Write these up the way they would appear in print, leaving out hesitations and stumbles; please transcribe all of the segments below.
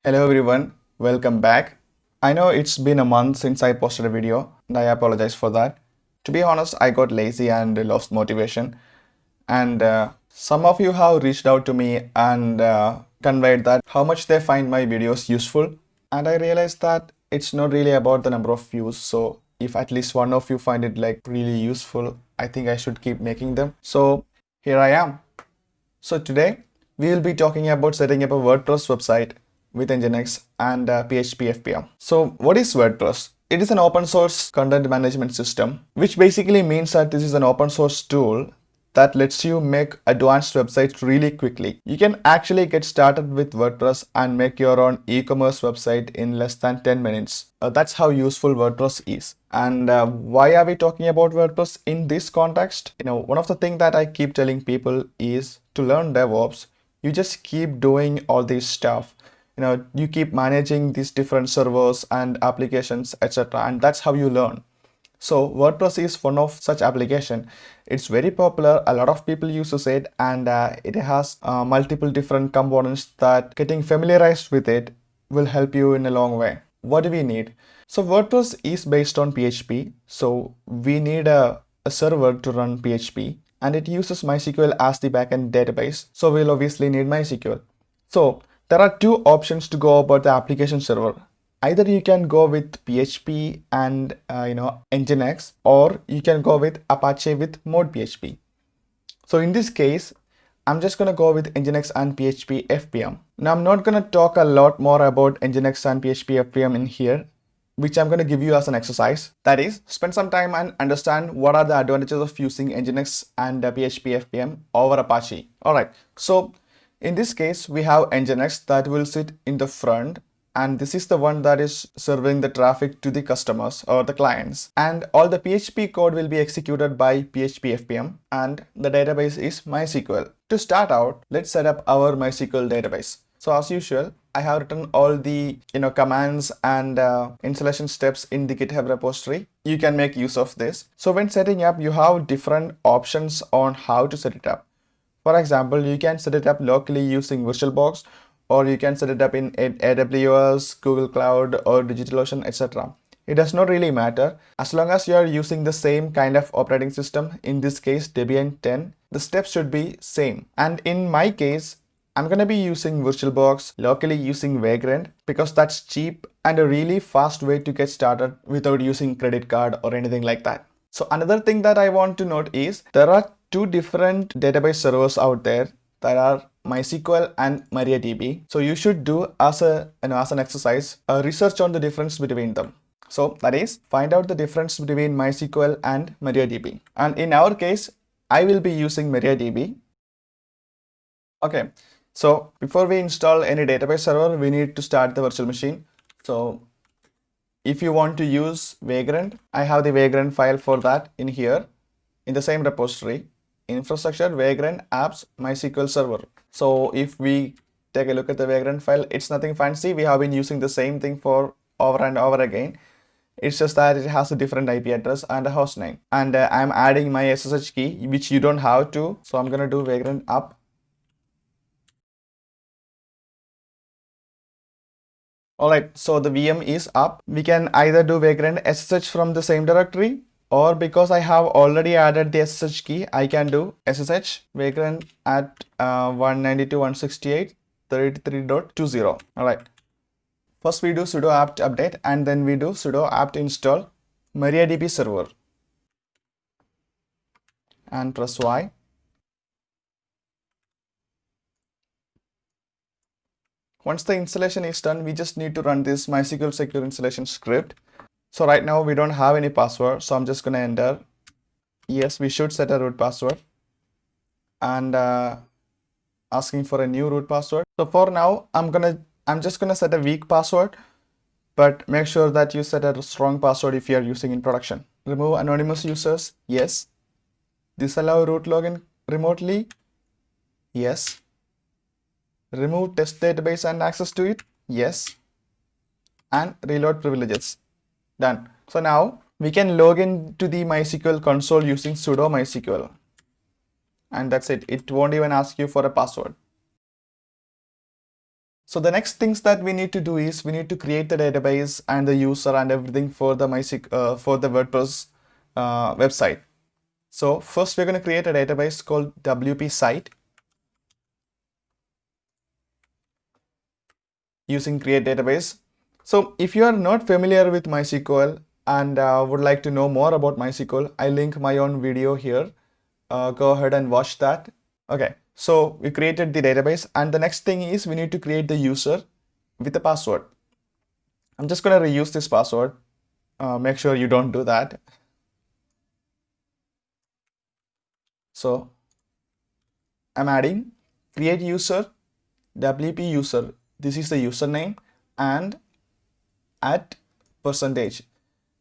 Hello everyone, welcome back. I know it's been a month since I posted a video and I apologize for that. To be honest, I got lazy and lost motivation. And some of you have reached out to me and conveyed that how much they find my videos useful. And I realized that it's not really about the number of views. So if at least one of you find it like really useful, I think I should keep making them. So here I am. So today we will be talking about setting up a WordPress website with Nginx and PHP FPM. So what is WordPress? It is an open source content management system, which basically means that this is an open source tool that lets you make advanced websites really quickly. You can actually get started with WordPress and make your own e-commerce website in less than 10 minutes. That's how useful WordPress is. And why are we talking about WordPress in this context? One of the things that I keep telling people is to learn DevOps, you just keep doing all this stuff. You keep managing these different servers and applications, etc. And that's how you learn. So WordPress is one of such application. It's very popular. A lot of people uses it, and it has multiple different components that getting familiarized with it will help you in a long way. What do we need? So WordPress is based on PHP. So we need a server to run PHP, and it uses MySQL as the backend database. So we'll obviously need MySQL. So there are two options to go about the application server. Either you can go with PHP and Nginx, or you can go with Apache with ModePHP. So in this case, I'm just going to go with Nginx and PHP FPM. Now I'm not going to talk a lot more about Nginx and PHP FPM in here, which I'm going to give you as an exercise. That is, spend some time and understand what are the advantages of using Nginx and PHP FPM over Apache. Alright, so in this case, we have Nginx that will sit in the front, and this is the one that is serving the traffic to the customers or the clients. And all the PHP code will be executed by PHP FPM, and the database is MySQL. To start out, let's set up our MySQL database. So as usual, I have written all the commands and installation steps in the GitHub repository. You can make use of this. So when setting up, you have different options on how to set it up. For example, you can set it up locally using VirtualBox, or you can set it up in AWS, Google Cloud, or DigitalOcean, etc. It does not really matter. As long as you are using the same kind of operating system, in this case Debian 10, the steps should be same. And in my case, I'm going to be using VirtualBox, locally using Vagrant, because that's cheap and a really fast way to get started without using credit card or anything like that. So another thing that I want to note is there are two different database servers out there that are MySQL and MariaDB. So you should do as an exercise a research on the difference between them. So that is, find out the difference between MySQL and MariaDB. And in our case, I will be using MariaDB. Okay, so before we install any database server, we need to start the virtual machine. So if you want to use Vagrant, I have the Vagrant file for that in here in the same repository. Infrastructure, Vagrant, apps, MySQL server. So if we take a look at the Vagrant file, it's nothing fancy. We have been using the same thing for over and over again. It's just that it has a different IP address and a host name. And I'm adding my SSH key, which you don't have to. So I'm going to do Vagrant up. Alright, so the VM is up. We can either do Vagrant SSH from the same directory, or because I have already added the SSH key, I can do SSH Vagrant at 192.168.33.20. Alright. First we do sudo apt update, and then we do sudo apt install MariaDB server. And press Y. Once the installation is done, we just need to run this MySQL secure installation script. So right now we don't have any password, so I'm just going to enter. Yes, we should set a root password, and asking for a new root password. So for now, I'm just gonna set a weak password, but make sure that you set a strong password if you are using in production. Remove anonymous users. Yes. Disallow root login remotely. Yes. Remove test database and access to it. Yes. And reload privileges. Done. So now we can log into the MySQL console using sudo MySQL. And that's it. It won't even ask you for a password. So the next things that we need to do is we need to create the database and the user and everything for the for the WordPress website. So first we're going to create a database called WP site using create database. So if you are not familiar with MySQL and would like to know more about MySQL, I link my own video here. Go ahead and watch that. Okay, so we created the database, and the next thing is we need to create the user with a password. I'm just going to reuse this password. Make sure you don't do that. So I'm adding create user, WP user. This is the username, and at percentage.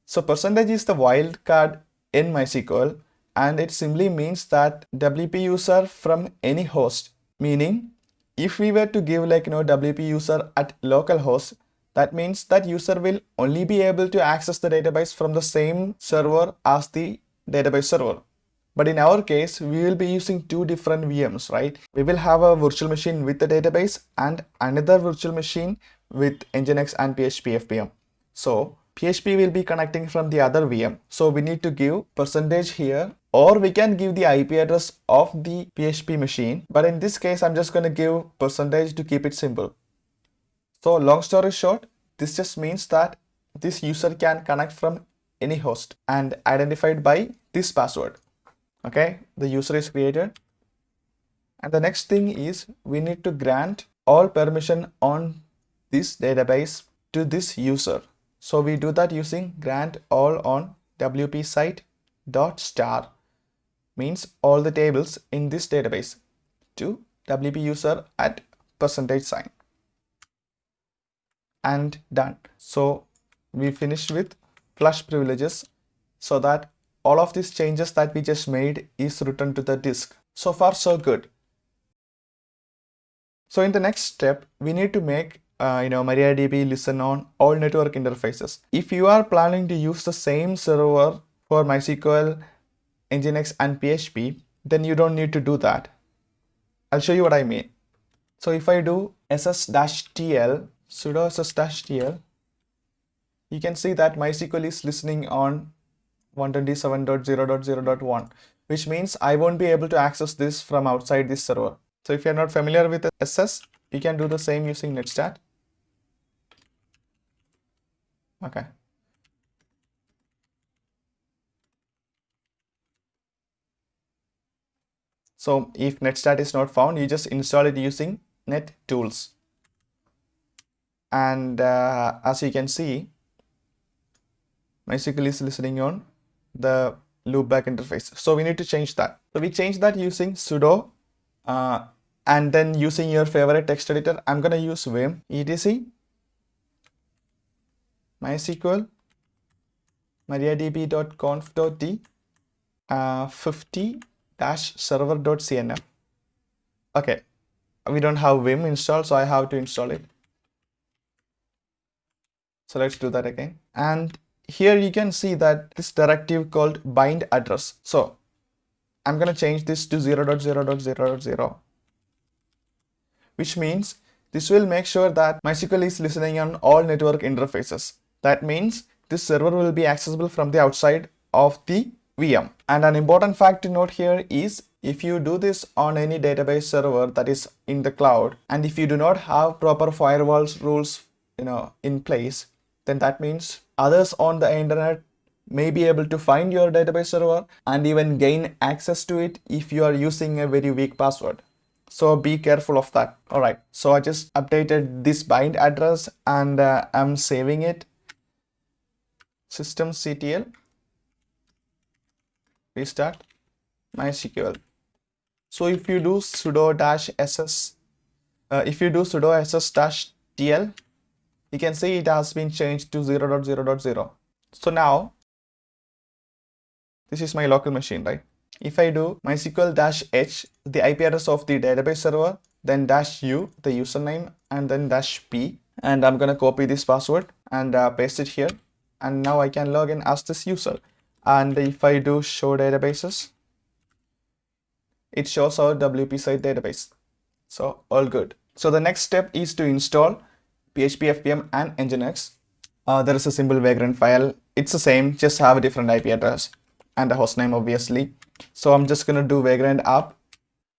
So percentage is the wildcard in MySQL, and it simply means that WP user from any host. Meaning, if we were to give WP user at localhost, that means that user will only be able to access the database from the same server as the database server. But in our case, we will be using two different VMs, right? We will have a virtual machine with the database and another virtual machine with Nginx and PHP FPM. So PHP will be connecting from the other VM. So we need to give percentage here, or we can give the IP address of the PHP machine. But in this case, I'm just going to give percentage to keep it simple. So long story short, this just means that this user can connect from any host and identified by this password. Okay, the user is created. And the next thing is we need to grant all permission on this database to this user. So we do that using grant all on WP site dot star, means all the tables in this database to WP user at percentage sign, and done. So we finished with flush privileges so that all of these changes that we just made is written to the disk. So far so good. So in the next step, we need to make MariaDB listen on all network interfaces. If you are planning to use the same server for MySQL, Nginx and PHP, then you don't need to do that. I'll show you what I mean. So if I do ss-tl, sudo ss-tl, you can see that MySQL is listening on 127.0.0.1, which means I won't be able to access this from outside this server. So if you're not familiar with SS, you can do the same using netstat. Okay. So if netstat is not found, you just install it using nettools. And as you can see, MySQL is listening on the loopback interface. So we need to change that. So we change that using sudo and then using your favorite text editor. I'm going to use vim etc MySQL mariadb.conf.d 50-server.cnf. Okay, we don't have vim installed, so I have to install it. So let's do that again. And here you can see that this directive called bind address. So I'm going to change this to 0.0.0.0, which means this will make sure that MySQL is listening on all network interfaces. That means this server will be accessible from the outside of the VM. And an important fact to note here is if you do this on any database server that is in the cloud, and if you do not have proper firewalls rules in place, then that means others on the internet may be able to find your database server and even gain access to it if you are using a very weak password. So be careful of that. All right, so I just updated this bind address and I'm saving it. Systemctl restart MySQL. So if you do sudo -ss, ss-tl, you can see it has been changed to 0.0.0. So now this is my local machine, right? If I do MySQL-h, the IP address of the database server, then -u, the username, and then -p, and I'm gonna copy this password and paste it here. And now I can log in as this user. And if I do show databases, it shows our WP site database. So all good. So the next step is to install PHP FPM and Nginx. There is a simple Vagrant file. It's the same, just have a different IP address and a host name, obviously. So I'm just gonna do Vagrant up.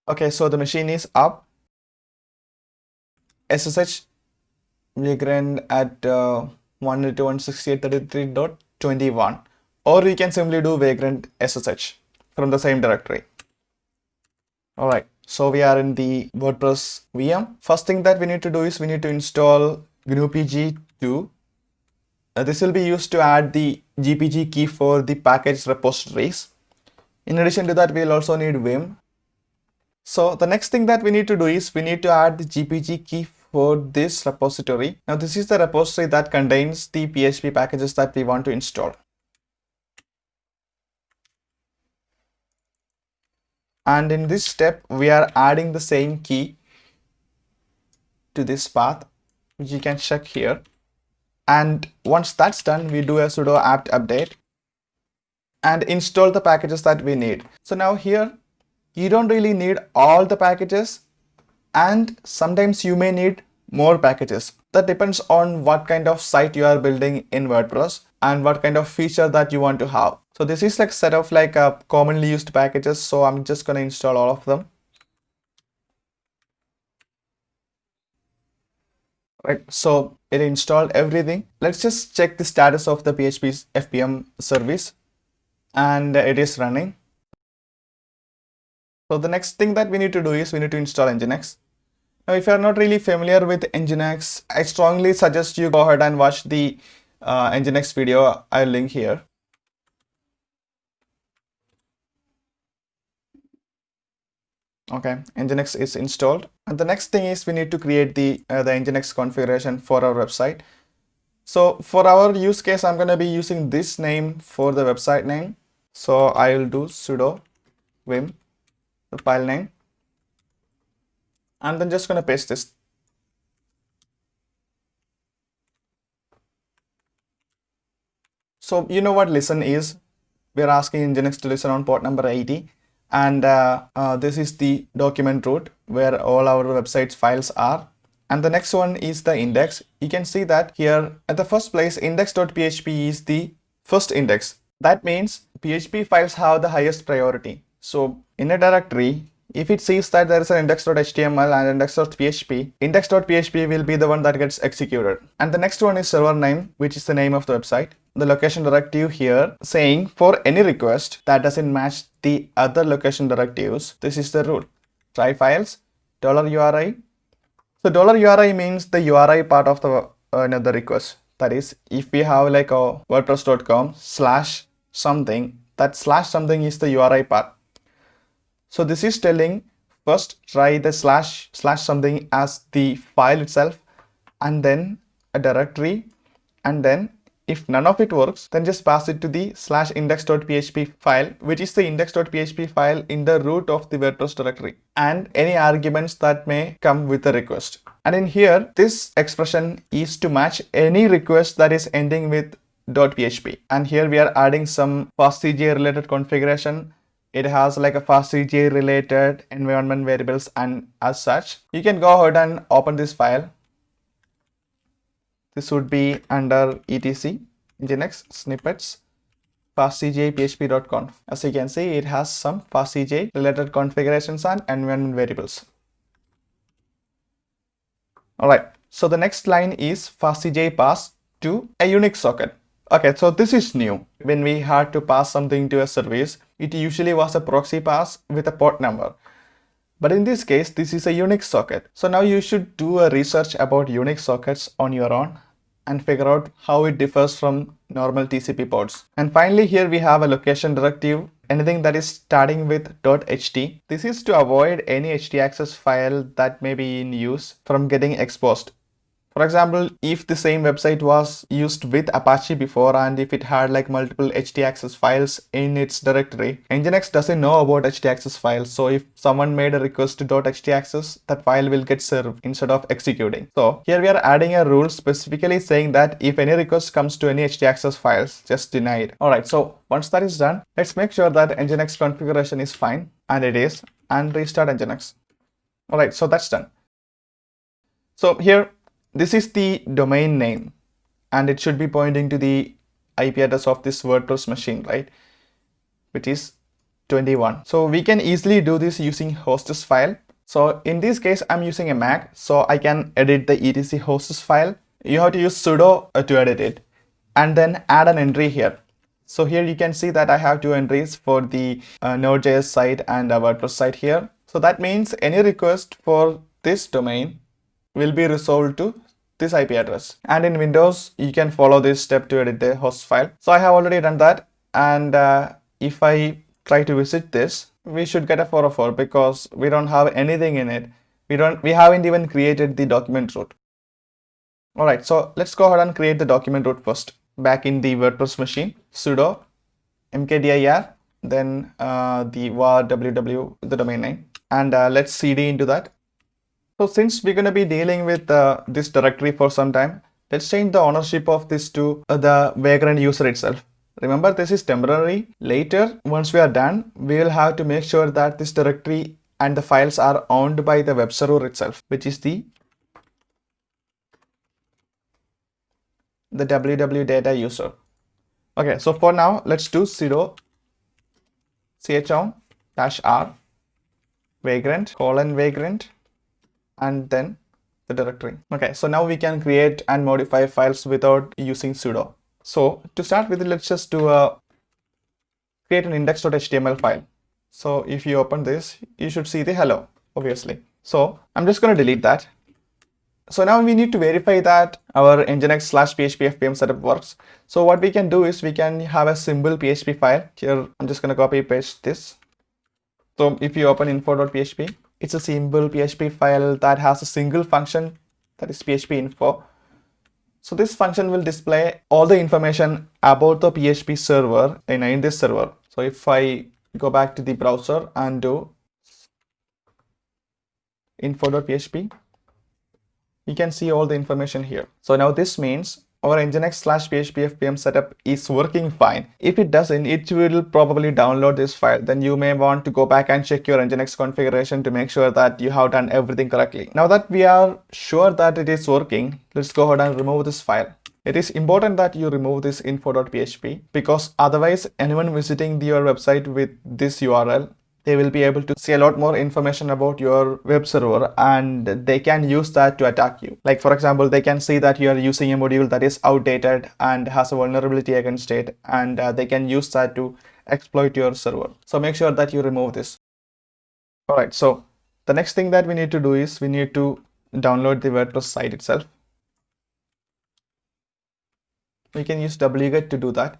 Okay, so the machine is up. SSH Vagrant at 192.168.33.21, or you can simply do Vagrant SSH from the same directory. All right, so we are in the WordPress VM. First thing that we need to do is we need to install GNU-PG2. This will be used to add the GPG key for the package repositories. In addition to that, we'll also need Vim. So the next thing that we need to do is we need to add the GPG key for this repository. Now this is the repository that contains the PHP packages that we want to install. And in this step, we are adding the same key to this path, which you can check here. And once that's done, we do a sudo apt update and install the packages that we need. So now here, you don't really need all the packages, and sometimes you may need more packages. That depends on what kind of site you are building in WordPress and what kind of feature that you want to have. So this is like set of like commonly used packages. So I'm just going to install all of them. Right, so it installed everything. Let's just check the status of the PHP FPM service, and it is running. So the next thing that we need to do is we need to install Nginx. Now, if you are not really familiar with Nginx, I strongly suggest you go ahead and watch the Nginx video. I'll link here. Okay, Nginx is installed, and the next thing is we need to create the Nginx configuration for our website. So for our use case, I'm going to be using this name for the website name. So I will do sudo vim, the file name, and then just going to paste this. So you know what listen is? We're asking Nginx to listen on port number 80. And this is the document root where all our website's files are. And the next one is the index. You can see that here at the first place, index.php is the first index. That means PHP files have the highest priority. So in a directory, if it sees that there is an index.html and index.php, index.php will be the one that gets executed. And the next one is server name, which is the name of the website. The location directive here saying for any request that doesn't match the other location directives, this is the rule. Try files, $URI. So $URI means the URI part of the another request. That is, if we have like a WordPress.com / something, that / something is the URI part. So this is telling first try the / something as the file itself, and then a directory, and then if none of it works, then just pass it to the /index.php file, which is the index.php file in the root of the WordPress directory, and any arguments that may come with the request. And in here, this expression is to match any request that is ending with .php. And here we are adding some fastCJ related configuration. It has like a fastCJ related environment variables, and as such, you can go ahead and open this file. This would be under etc Nginx snippets fastcj php.conf. As you can see, it has some fastcj related configurations and environment variables. All right, so the next line is fastcj pass to a Unix socket. Okay, so this is new. When we had to pass something to a service, it usually was a proxy pass with a port number. But in this case, this is a Unix socket. So now you should do a research about Unix sockets on your own and figure out how it differs from normal TCP ports. And finally, here we have a location directive, anything that is starting with .ht. This is to avoid any htaccess file that may be in use from getting exposed. For example, if the same website was used with Apache before, and if it had like multiple htaccess files in its directory, Nginx doesn't know about htaccess files. So if someone made a request to .htaccess, that file will get served instead of executing. So here we are adding a rule specifically saying that if any request comes to any htaccess files, just deny it. All right, so once that is done, let's make sure that Nginx configuration is fine, and it is, and restart Nginx. All right, so that's done. So here, this is the domain name, and it should be pointing to the IP address of this WordPress machine, right? Which is 21. So we can easily do this using hosts file. So in this case, I'm using a Mac, so I can edit the etc hosts file. You have to use sudo to edit it, and then add an entry here. So here you can see that I have two entries for the Node.js site and a WordPress site here. So that means any request for this domain will be resolved to this IP address. And in Windows, you can follow this step to edit the host file. So I have already done that. And if I try to visit this, we should get a 404 because we don't have anything in it. We haven't even created the document root. All right, so let's go ahead and create the document root first. Back in the WordPress machine, sudo mkdir, then the var www, the domain name, and let's cd into that. So since we're going to be dealing with this directory for some time, let's change the ownership of this to the Vagrant user itself. Remember, this is temporary. Later, once we are done, we will have to make sure that this directory and the files are owned by the web server itself, which is the www data user. Okay, so for now, let's do sudo chown -r vagrant and then the directory. Okay, so now we can create and modify files without using sudo. So to start with, let's just do create an index.html file. So if you open this, you should see the hello, obviously. So I'm just going to delete that. So now we need to verify that our nginx/php fpm setup works. So what we can do is we can have a simple PHP file. Here, I'm just going to copy paste this. So if you open info.php, it's a simple PHP file that has a single function, that is PHP info. So this function will display all the information about the PHP server in this server. So if I go back to the browser and do info.php, you can see all the information here. So now this means our nginx/php fpm setup is working fine. If it doesn't, it will probably download this file. Then you may want to go back and check your nginx configuration to make sure that you have done everything correctly. Now that we are sure that it is working, let's go ahead and remove this file. It is important that you remove this info.php because otherwise anyone visiting your website with this URL, they will be able to see a lot more information about your web server and they can use that to attack you. Like for example, they can see that you are using a module that is outdated and has a vulnerability against it, and they can use that to exploit your server. So make sure that you remove this. All right, so the next thing that we need to do is we need to download the WordPress site itself. We can use wget to do that.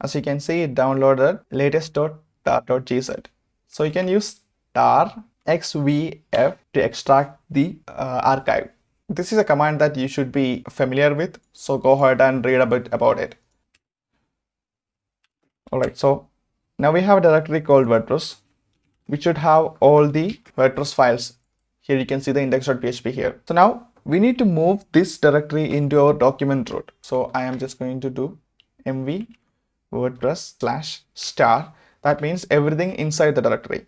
As you can see, it downloaded latest.tar.gz. So you can use tar xvf to extract the archive. This is a command that you should be familiar with. So go ahead and read a bit about it. All right, so now we have a directory called WordPress, which should have all the WordPress files. Here you can see the index.php here. So now we need to move this directory into our document root. So I am just going to do mv WordPress/star. That means everything inside the directory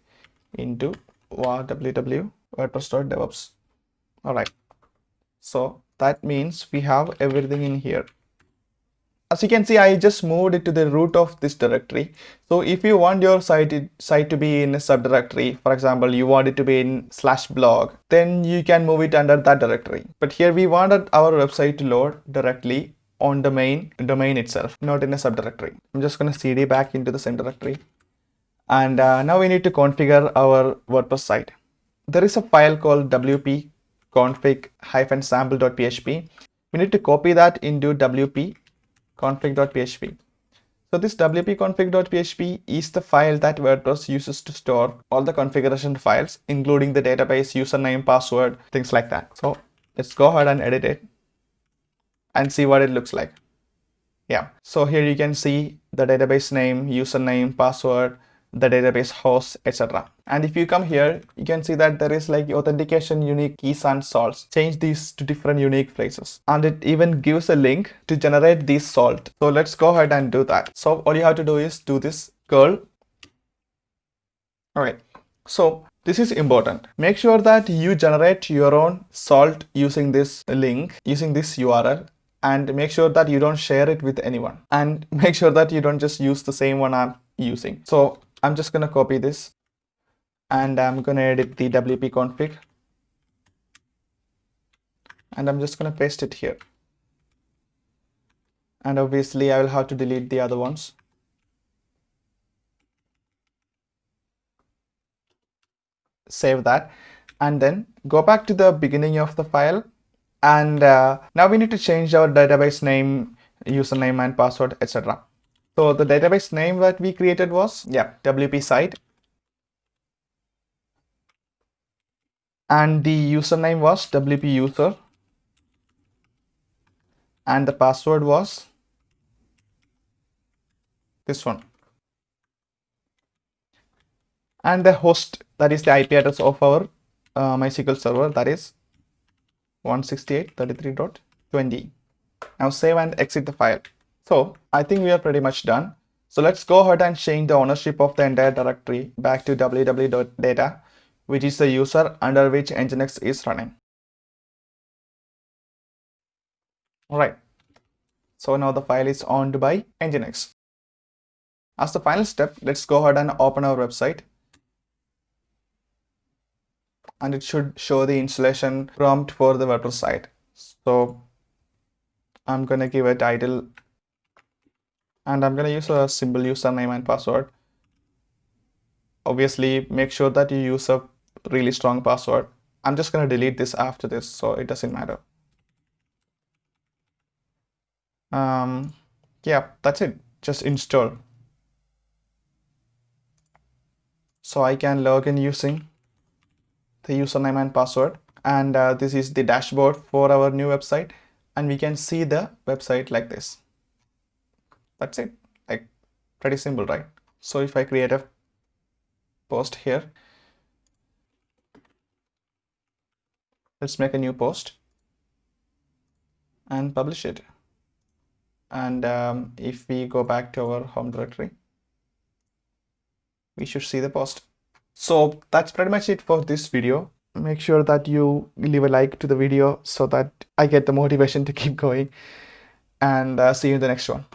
into var www WordPress.devops. All right. So that means we have everything in here. As you can see, I just moved it to the root of this directory. So if you want your site to be in a subdirectory, for example, you want it to be in /blog, then you can move it under that directory. But here we wanted our website to load directly on the main domain itself, not in a subdirectory. I'm just going to cd back into the same directory. And now we need to configure our WordPress site. There is a file called wp config-sample.php. We need to copy that into wp config.php. So this wp config.php is the file that WordPress uses to store all the configuration files, including the database, username, password, things like that. So let's go ahead and edit it and see what it looks like. Yeah, so here you can see the database name, username, password, the database host, etc. And if you come here, you can see that there is like authentication unique keys and salts. Change these to different unique phrases, and it even gives a link to generate these salt. So let's go ahead and do that. So all you have to do is do this curl. All right, so This is important. Make sure that you generate your own salt using this link, using this URL, and make sure that you don't share it with anyone. And make sure that you don't just use the same one I'm using. So I'm just gonna copy this and I'm gonna edit the WP config. And I'm just gonna paste it here. And obviously I will have to delete the other ones. Save that and then go back to the beginning of the file, and now we need to change our database name, username and password, etc. So the database name that we created was WP site, and the username was WP user, and the password was this one, and the host, that is the IP address of our MySQL server, that is 168.33.20. Now save and exit the file. So I think we are pretty much done. So let's go ahead and change the ownership of the entire directory back to www.data, which is the user under which Nginx is running. Alright, so now the file is owned by Nginx. As the final step, let's go ahead and open our website. And it should show the installation prompt for the WordPress site. So I'm gonna give a title and I'm gonna use a simple username and password. Obviously, make sure that you use a really strong password. I'm just gonna delete this after this, so it doesn't matter. Yeah, that's it. Just install. So I can log in using the username and password, and this is the dashboard for our new website, and we can see the website like this. That's it. Like, pretty simple, right? So if I create a post here, let's make a new post and publish it. And if we go back to our home directory, we should see the post. So that's pretty much it for this video. Make sure that you leave a like to the video so that I get the motivation to keep going, and see you in the next one.